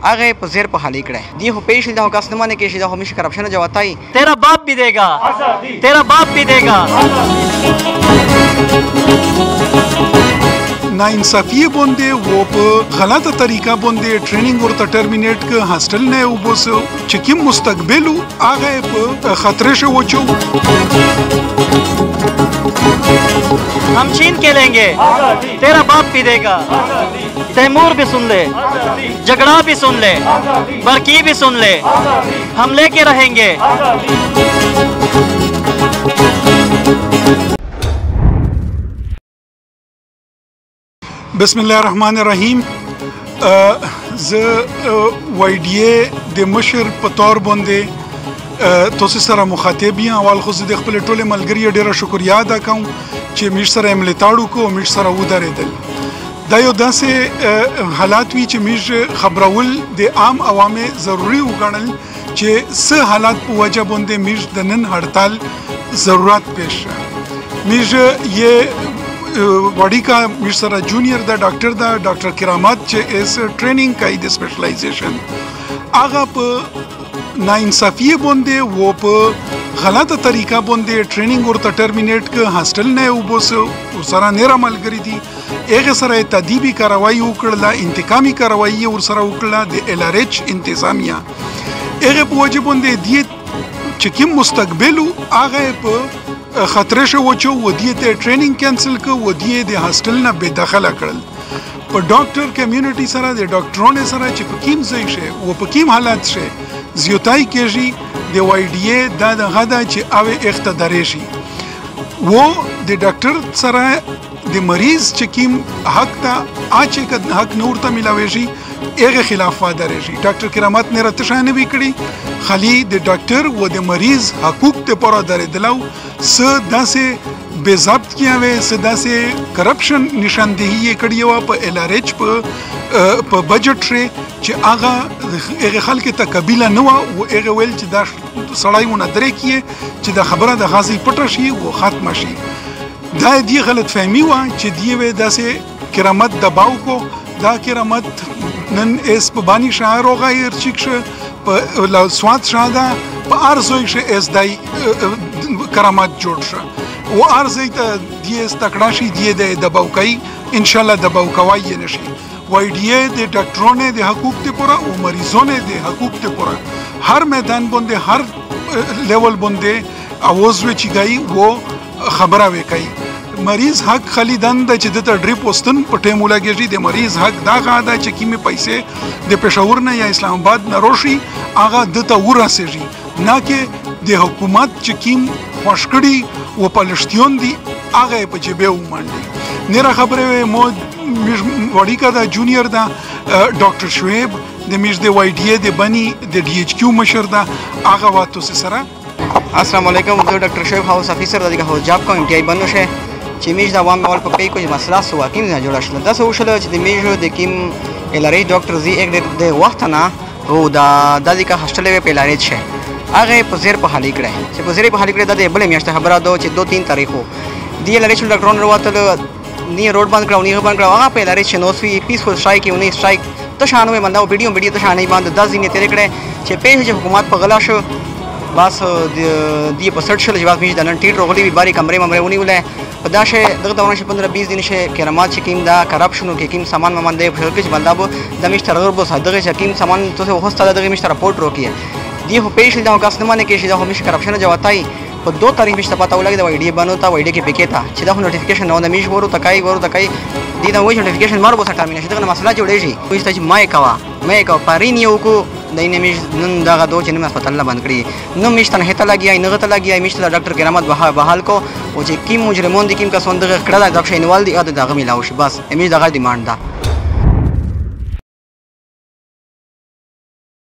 هغه په زیر په حالي کړه دی خو پیش دا کس نه مانه کې شي دا همیشه کرپشن جواتای तेरा बाप भी देगा तेरा बाप भी देगा ناانصافی بونده و په غلطه طریقه بونده ټریننګ ورته ټرمینیټ ک هاستل نه وبوس چې کوم مستقبل هغه په خطر شو وچو हम छीन के लेंगे तेरा बाप भी देगा तैमूर भी सुन ले झगड़ा भी सुन ले बरकी भी सुन ले हम लेके रहेंगे بسم الله الرحمن الرحیم ز وایډیه د مشر په تور باندې تاسو سره مخاطب یم اول خو د خپل ټوله ملګری ډیره شکریا ادا کوم چې مش سره ملتاړو کو مش سره ودرېدل دا یو داسې حالات وی چې مش خبرول د عام عوامه ضروری وګڼل چې څه حالات په وجه باندې مش د نن هړتال ضرورت پېښ مش یې बॉडी का मिश्रा जूनियर दा डॉक्टर किरामत चे इस ट्रेनिंग का ही स्पेशलाइजेशन आगा प नाइंसाफी बोंदे वो प गलत तरीका बोंदे ट्रेनिंग और टर्मिनेट के हॉस्टल ने उबोस उसरा नेरा मलगरी थी एक सरा तदीबी कार्रवाई उकड़ला इंतकामी कार्रवाई और सरा उकड़ला दे एलआरएच इंतजामिया एक पोजे बोंदे दिए चिकिम मुस्तकबिलु आगे प خطر شو وچو ودیه ته ټریننګ کینسل کو ودیه د هاستل نه بے دخله کړل په ډاکټر کمیونټي سره د ډاکټرونو سره چې په کیم ځای شي او په کیم حالات شي زیاتای کېږي د وایډیه د غدا چې او اقتدار شي وو د ډاکټر سره د مریض چې کیم حق ته اچ حق نور ته ملاوي شي هغه خلاف وادار شي ډاکټر کرامت نه راتشانه وکړي خالي د ډاکټر و د مریض حقوق ته پر درېدلو س داسې بے ضبط کیا وې س داسې کرپشن نشاندهي کړي و په LRH په بجټ چې هغه خلک ته قبيله نه و او هغه ویل چې دا سړایونه درې کیه چې دا خبره د غازی پټه شي او ختم شي دا دی غلط فهمي و چې دی وې داسې کرامت دباو کو دا کرامت نن اس په بانی شاعر او غیر چیکشه په سواد شاده په ارزوي شه اس دای کرامت جوړ شه او ارزي ته دی استکړه شي دی د دباوکای ان شاء الله دباوکوي نشي وایډیه د ډاکټرونو د حقوق ته پوره او مریضونو د حقوق ته پوره هر میدان باندې هر لیول باندې اواز وچیږي وو خبره وکړي مریض حق خلیدان د چې د ډریپ وستن په ټیم ولګیږي د مریض حق دا غاده چې کیمه پیسې د پېښور نه یا اسلام آباد نه روشي هغه د ته ورسېږي نه کې د حکومت چې کیم خوشکړي او پلشتيون دي هغه په جيبه ومنډي نره خبره مو وړي کا دا جونیئر دا ډاکټر شعیب د میش د وایډیه د بني د ډي ایچ کیو مشر دا هغه واتو سره السلام علیکم زه ډاکټر شعیب هاوس افیسر دغه هو جاب کوم ټي بنو شه چې میش دا وام اول په پی کوم مسله سو حکیم نه جوړ شل دا سو شل چې د میشو د کیم الری ډاکټر زی یک د وخت نه او دا د ځکه هاستل په لارې شه هغه په زیر په حالي کړه چې په زیر په حالي کړه د بلې میاشتې خبره ده چې 2-3 تاریخو دی لری شل ډاکټرونو وروتل نی روډ باندې کړو نی باندې کړو هغه په لارې شه نو سوي پیسفل سټرایک یونی سټرایک ته شانو مې ویډیو ته شانې باندې 10 دینه تیر کړه چې په حکومت په غلا شو بس دی په سټ شل جواب میش د نن ټیټ روغلی وی باری کمرې ممرې ونی ولې په دا شه دغه 15-20 دین شه کرامات چې کیم دا کرپشن کې کیم سامان ممنده په شرکت بندابو د میش ترغور بو صدقه چې کیم سامان ته هوسته دغه میش رپورټ روکیه دی خو پیش دا کس نه مانه کې شي دا همیشه کرپشن جواتای په 2 تاریخ مشته پتا ولګي دا وایډیو بنو تا وایډیو کې پکېتا چې دا نوټیفیکیشن نو د میش ورو تکای دی دا وایي نوټیفیکیشن مارو بس ټرمینیشن دغه مسله جوړېږي وایي چې مې کا پارین یو کو دینه میش نن دا غدو چې نه هسپتال باندې کړی نو میشته نه ته لګي نه غته لګي میشته ډاکټر کرامت بحال کو او چې کیم مجرمون دي کیم کا سوند کړه دا ډاکټر انوال دی اته دغه ملاوي بس امیش دغه ډیماند ده